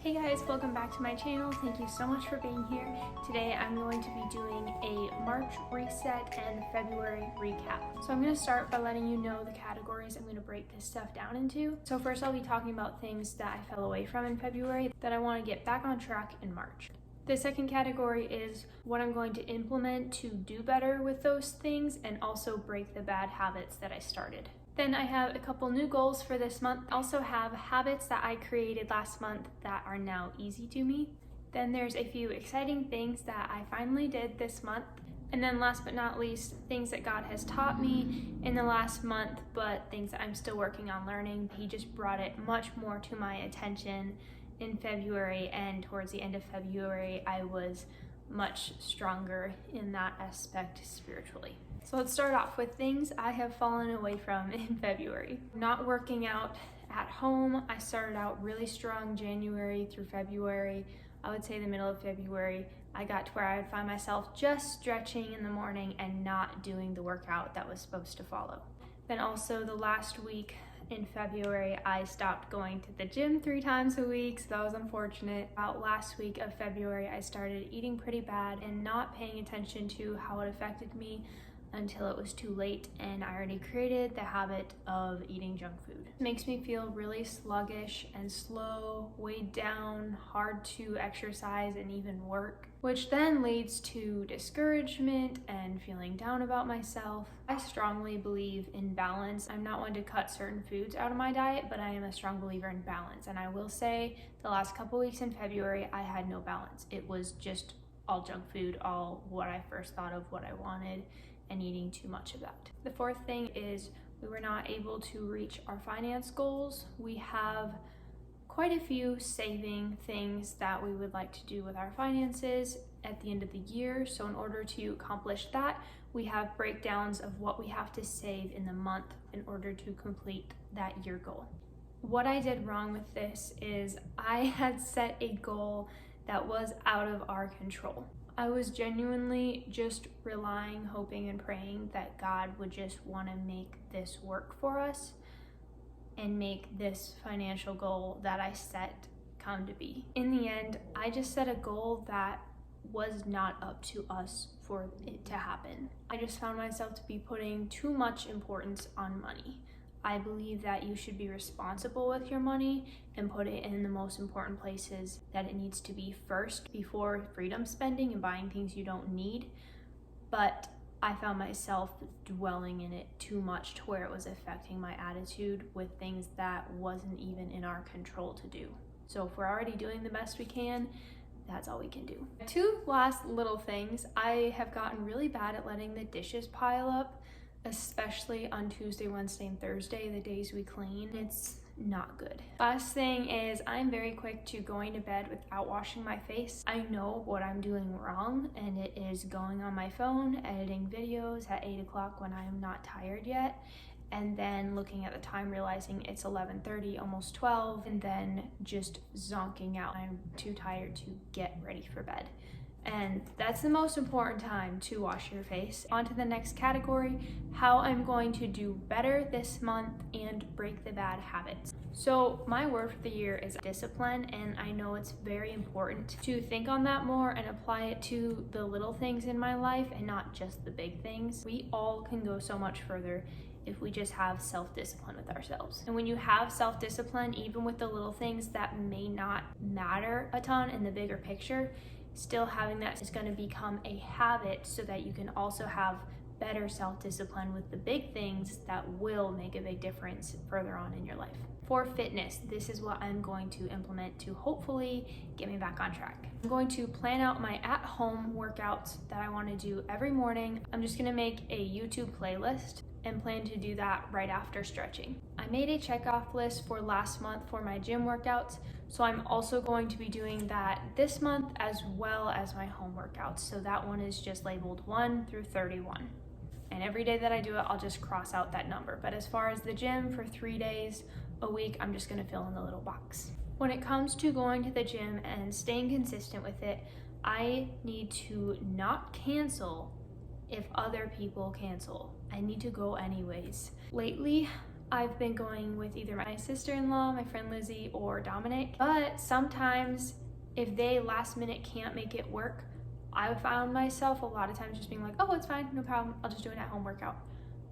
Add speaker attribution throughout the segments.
Speaker 1: Hey guys, welcome back to my channel. Thank you so much for being here. Today I'm going to be doing a March reset and February recap. So I'm going to start by letting you know the categories I'm going to break this stuff down into. So first I'll be talking about things that I fell away from in February that I want to get back on track in March. The second category is what I'm going to implement to do better with those things and also break the bad habits that I started. Then I have a couple new goals for this month. I also have habits that I created last month that are now easy to me. Then there's a few exciting things that I finally did this month. And then last but not least, things that God has taught me in the last month, but things that I'm still working on learning. He just brought it much more to my attention in February, and towards the end of February, I was much stronger in that aspect spiritually. So let's start off with things I have fallen away from in February. Not working out at home. I started out really strong January through February. I would say the middle of February, I got to where I would find myself just stretching in the morning and not doing the workout that was supposed to follow. Then also the last week in February, I stopped going to the gym 3 times a week, so that was unfortunate. About last week of February, I started eating pretty bad and not paying attention to how it affected me until it was too late, and I already created the habit of eating junk food. It makes me feel really sluggish and slow, weighed down, hard to exercise and even work, which then leads to discouragement and feeling down about myself. I strongly believe in balance. I'm not one to cut certain foods out of my diet, but I am a strong believer in balance. And I will say the last couple weeks in February, I had no balance. It was just all junk food, all what I first thought of what I wanted, and eating too much of that. The fourth thing is we were not able to reach our finance goals. We have quite a few saving things that we would like to do with our finances at the end of the year. So in order to accomplish that, we have breakdowns of what we have to save in the month in order to complete that year goal. What I did wrong with this is I had set a goal that was out of our control. I was genuinely just relying, hoping, and praying that God would just want to make this work for us and make this financial goal that I set come to be. In the end, I just set a goal that was not up to us for it to happen. I just found myself to be putting too much importance on money. I believe that you should be responsible with your money and put it in the most important places that it needs to be first before freedom spending and buying things you don't need. But I found myself dwelling in it too much to where it was affecting my attitude with things that wasn't even in our control to do. So if we're already doing the best we can, that's all we can do. 2 last little things. I have gotten really bad at letting the dishes pile up, especially on Tuesday, Wednesday, and Thursday, the days we clean. It's not good. Last thing is I'm very quick to going to bed without washing my face. I know what I'm doing wrong, and it is going on my phone, editing videos at 8 o'clock when I am not tired yet, and then looking at the time, realizing it's 11:30, almost 12, and then just zonking out. I'm too tired to get ready for bed. And that's the most important time to wash your face. On to the next category, how I'm going to do better this month and break the bad habits. So my word for the year is discipline, and I know it's very important to think on that more and apply it to the little things in my life and not just the big things. We all can go so much further if we just have self-discipline with ourselves. And when you have self-discipline, even with the little things that may not matter a ton in the bigger picture, still having that is going to become a habit so that you can also have better self-discipline with the big things that will make a big difference further on in your life. For fitness, this is what I'm going to implement to hopefully get me back on track. I'm going to plan out my at-home workouts that I want to do every morning. I'm just going to make a YouTube playlist and plan to do that right after stretching. I made a checkoff list for last month for my gym workouts, so I'm also going to be doing that this month as well as my home workouts. So that one is just labeled 1 through 31. And every day that I do it, I'll just cross out that number. But as far as the gym for 3 days a week, I'm just gonna fill in the little box. When it comes to going to the gym and staying consistent with it, I need to not cancel if other people cancel. I need to go anyways. Lately, I've been going with either my sister-in-law, my friend Lizzie, or Dominic, but sometimes if they last minute can't make it work, I found myself a lot of times just being like, oh, it's fine, no problem, I'll just do an at-home workout.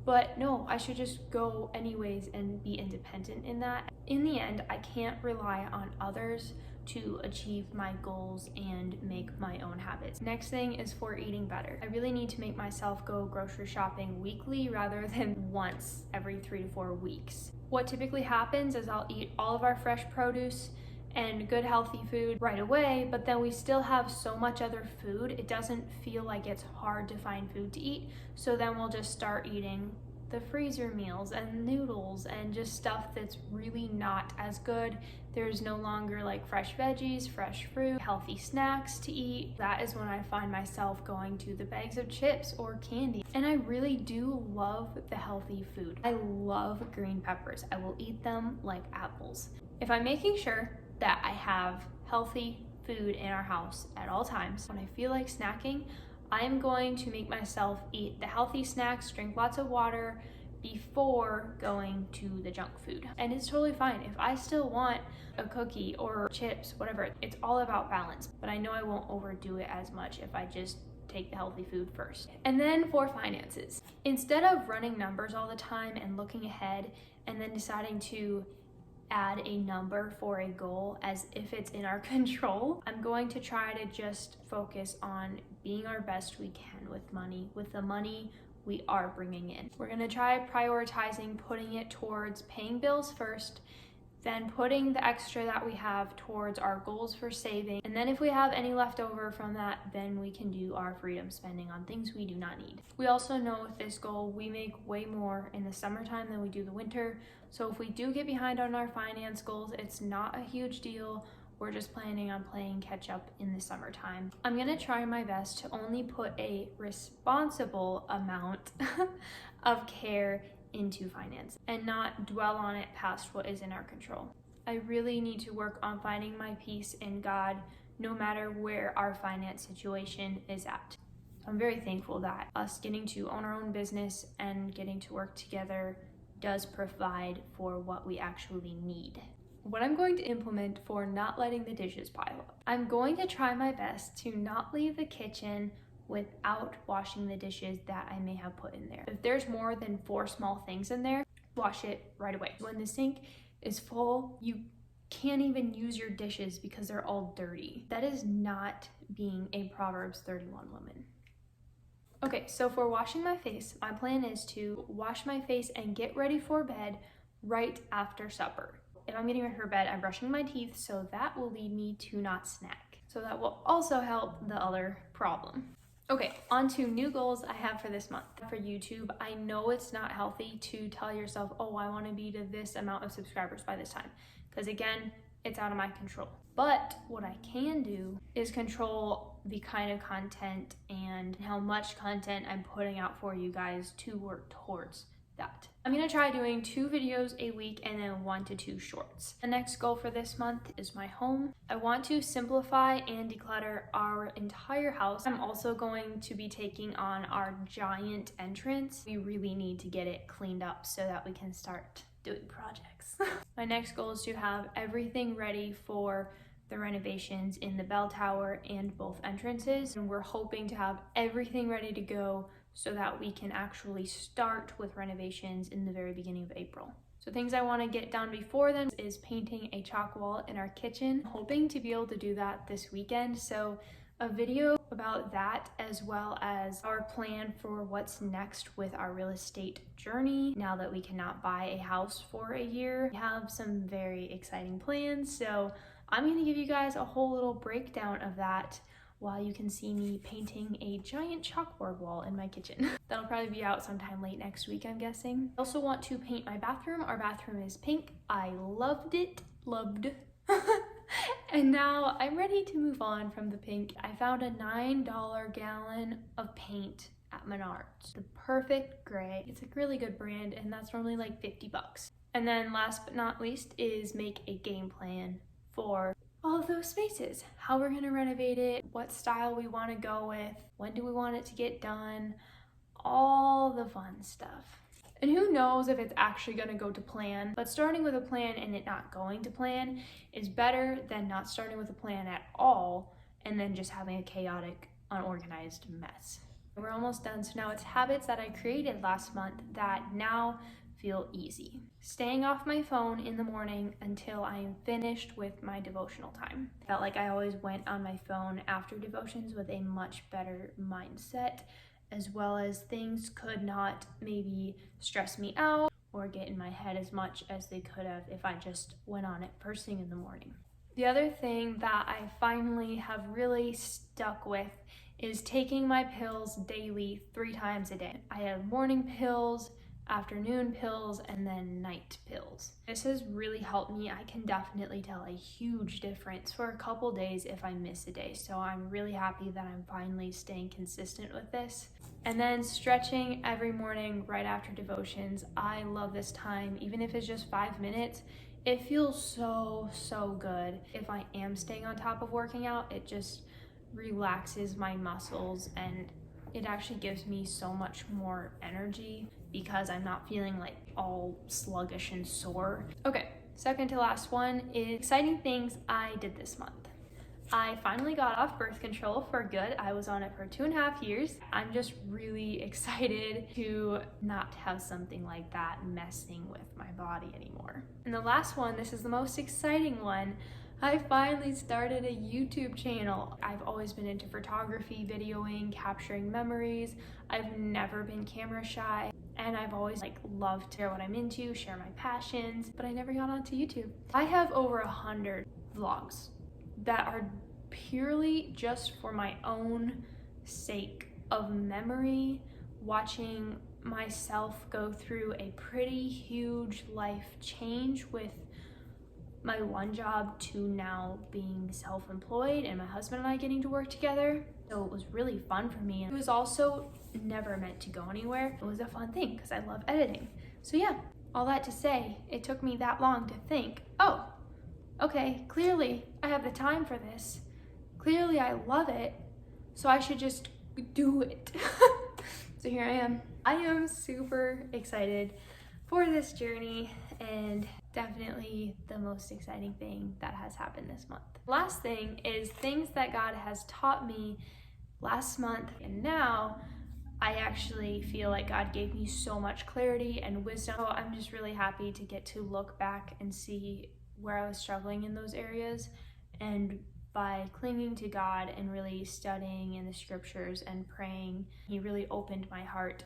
Speaker 1: But no, I should just go anyways and be independent in that. In the end, I can't rely on others to achieve my goals and make my own habits. Next thing is for eating better. I really need to make myself go grocery shopping weekly rather than once every 3 to 4 weeks. What typically happens is I'll eat all of our fresh produce and good healthy food right away, but then we still have so much other food, it doesn't feel like it's hard to find food to eat. So then we'll just start eating the freezer meals and noodles and just stuff that's really not as good. There's no longer like fresh veggies, fresh fruit, healthy snacks to eat. That is when I find myself going to the bags of chips or candy. And I really do love the healthy food. I love green peppers. I will eat them like apples. If I'm making sure that I have healthy food in our house at all times, when I feel like snacking, I'm going to make myself eat the healthy snacks, drink lots of water before going to the junk food. And it's totally fine. If I still want a cookie or chips, whatever, it's all about balance. But I know I won't overdo it as much if I just take the healthy food first. And then for finances, instead of running numbers all the time and looking ahead and then deciding to add a number for a goal as if it's in our control, I'm going to try to just focus on being our best we can with money, with the money we are bringing in. We're gonna try prioritizing putting it towards paying bills first, then putting the extra that we have towards our goals for saving. And then if we have any left over from that, then we can do our freedom spending on things we do not need. We also know with this goal, we make way more in the summertime than we do the winter. So if we do get behind on our finance goals, it's not a huge deal. We're just planning on playing catch up in the summertime. I'm gonna try my best to only put a responsible amount of care into finance and not dwell on it past what is in our control. I really need to work on finding my peace in God no matter where our finance situation is at. I'm very thankful that us getting to own our own business and getting to work together does provide for what we actually need. What I'm going to implement for not letting the dishes pile up. I'm going to try my best to not leave the kitchen without washing the dishes that I may have put in there. If there's more than 4 small things in there, wash it right away. When the sink is full, you can't even use your dishes because they're all dirty. That is not being a Proverbs 31 woman. Okay, so for washing my face, my plan is to wash my face and get ready for bed right after supper. If I'm getting ready for bed, I'm brushing my teeth, so that will lead me to not snack. So that will also help the other problem. Okay, on to new goals I have for this month. For YouTube, I know it's not healthy to tell yourself, oh, I want to be to this amount of subscribers by this time. Because again, it's out of my control. But what I can do is control the kind of content and how much content I'm putting out for you guys to work towards that. I'm gonna try doing 2 videos a week and then 1 to 2 shorts. The next goal for this month is my home. I want to simplify and declutter our entire house. I'm also going to be taking on our giant entrance. We really need to get it cleaned up so that we can start doing projects. My next goal is to have everything ready for the renovations in the bell tower and both entrances. And we're hoping to have everything ready to go so that we can actually start with renovations in the very beginning of April. So things I want to get done before then is painting a chalk wall in our kitchen. I'm hoping to be able to do that this weekend. So a video about that, as well as our plan for what's next with our real estate journey. Now that we cannot buy a house for a year, we have some very exciting plans. So I'm going to give you guys a whole little breakdown of that while you can see me painting a giant chalkboard wall in my kitchen. That'll probably be out sometime late next week, I'm guessing. I also want to paint my bathroom. Our bathroom is pink. I loved it. And now I'm ready to move on from the pink. I found a $9 gallon of paint at Menards. The perfect gray. It's a really good brand and that's normally like 50 bucks. And then last but not least is make a game plan for all of those spaces, how we're gonna renovate it, what style we want to go with, when do we want it to get done, all the fun stuff. And who knows if it's actually going to go to plan, but starting with a plan and it not going to plan is better than not starting with a plan at all and then just having a chaotic, unorganized mess. We're almost done, so now it's habits that I created last month that now feel easy. Staying off my phone in the morning until I am finished with my devotional time. Felt like I always went on my phone after devotions with a much better mindset, as well as things could not maybe stress me out or get in my head as much as they could have if I just went on it first thing in the morning. The other thing that I finally have really stuck with is taking my pills daily 3 times a day. I have morning pills, afternoon pills, and then night pills. This has really helped me. I can definitely tell a huge difference for a couple days if I miss a day. So I'm really happy that I'm finally staying consistent with this. And then stretching every morning right after devotions. I love this time, even if it's just 5 minutes. It feels so good. If I am staying on top of working out, it just relaxes my muscles and it actually gives me so much more energy because I'm not feeling like all sluggish and sore. Okay, second to last one is exciting things I did this month. I finally got off birth control for good. I was on it for 2.5 years. I'm just really excited to not have something like that messing with my body anymore. And the last one, this is the most exciting one, I finally started a YouTube channel. I've always been into photography, videoing, capturing memories. I've never been camera shy, and I've always loved to share what I'm into, share my passions, but I never got onto YouTube. I have over 100 vlogs that are purely just for my own sake of memory, watching myself go through a pretty huge life change with my one job to now being self-employed and my husband and I getting to work together. So it was really fun for me. And it was also never meant to go anywhere. It was a fun thing because I love editing. So yeah, all that to say, it took me that long to think, oh, okay, clearly I have the time for this. Clearly I love it, so I should just do it. So here I am. I am super excited for this journey and definitely the most exciting thing that has happened this month. Last thing is things that God has taught me last month, and now I actually feel like God gave me so much clarity and wisdom. So I'm just really happy to get to look back and see where I was struggling in those areas, and by clinging to God and really studying in the scriptures and praying, He really opened my heart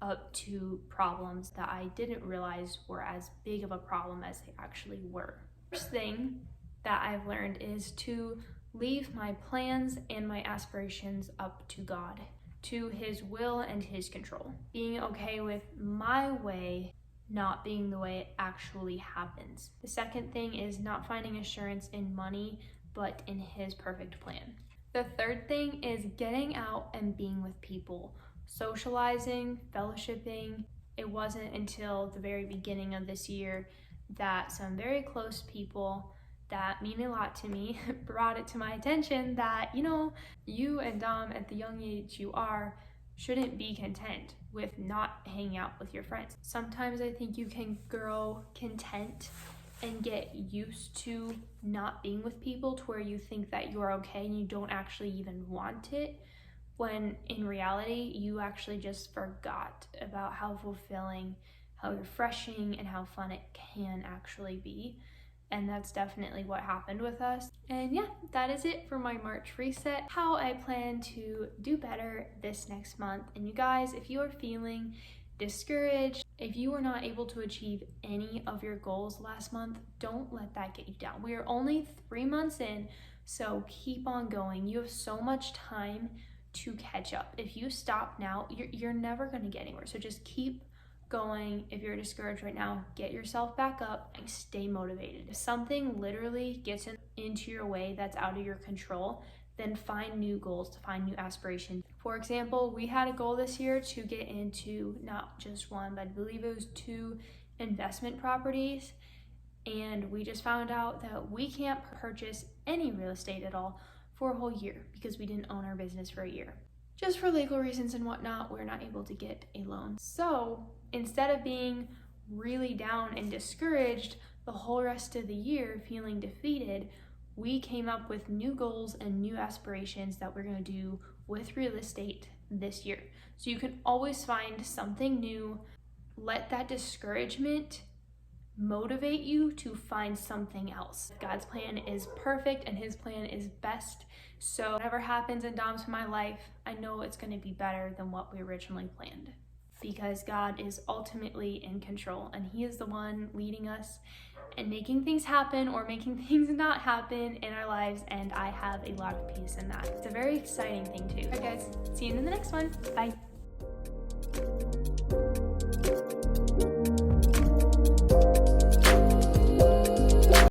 Speaker 1: up to problems that I didn't realize were as big of a problem as they actually were. First thing that I've learned is to leave my plans and my aspirations up to God, to His will and His control. Being okay with my way not being the way it actually happens. The second thing is not finding assurance in money, but in His perfect plan. The third thing is getting out and being with people, socializing, fellowshipping. It wasn't until the very beginning of this year that some very close people that mean a lot to me brought it to my attention that, you and Dom at the young age you are shouldn't be content with not hanging out with your friends. Sometimes I think you can grow content and get used to not being with people to where you think that you're okay and you don't actually even want it, when in reality you actually just forgot about how fulfilling, how refreshing, and how fun it can actually be. And that's definitely what happened with us. And yeah, that is it for my March reset, how I plan to do better this next month. And you guys, if you are feeling discouraged, if you were not able to achieve any of your goals last month, don't let that get you down. We are only 3 months in, so keep on going. You have so much time to catch up. If you stop now, you're never going to get anywhere. So just keep going. If you're discouraged right now, get yourself back up and stay motivated. If something literally gets into your way that's out of your control, then find new goals, to find new aspirations. For example, we had a goal this year to get into not just one, but I believe it was 2 investment properties. And we just found out that we can't purchase any real estate at all for a whole year because we didn't own our business for a year. just for legal reasons and whatnot, we're not able to get a loan. So instead of being really down and discouraged the whole rest of the year, feeling defeated, we came up with new goals and new aspirations that we're going to do with real estate this year. So you can always find something new. Let that discouragement motivate you to find something else. God's plan is perfect and his plan is best. So whatever happens in Dom's my life, I know it's going to be better than what we originally planned, because God is ultimately in control and he is the one leading us and making things happen or making things not happen in our lives, and I have a lot of peace in that. It's a very exciting thing too. Alright guys, see you in the next one. Bye.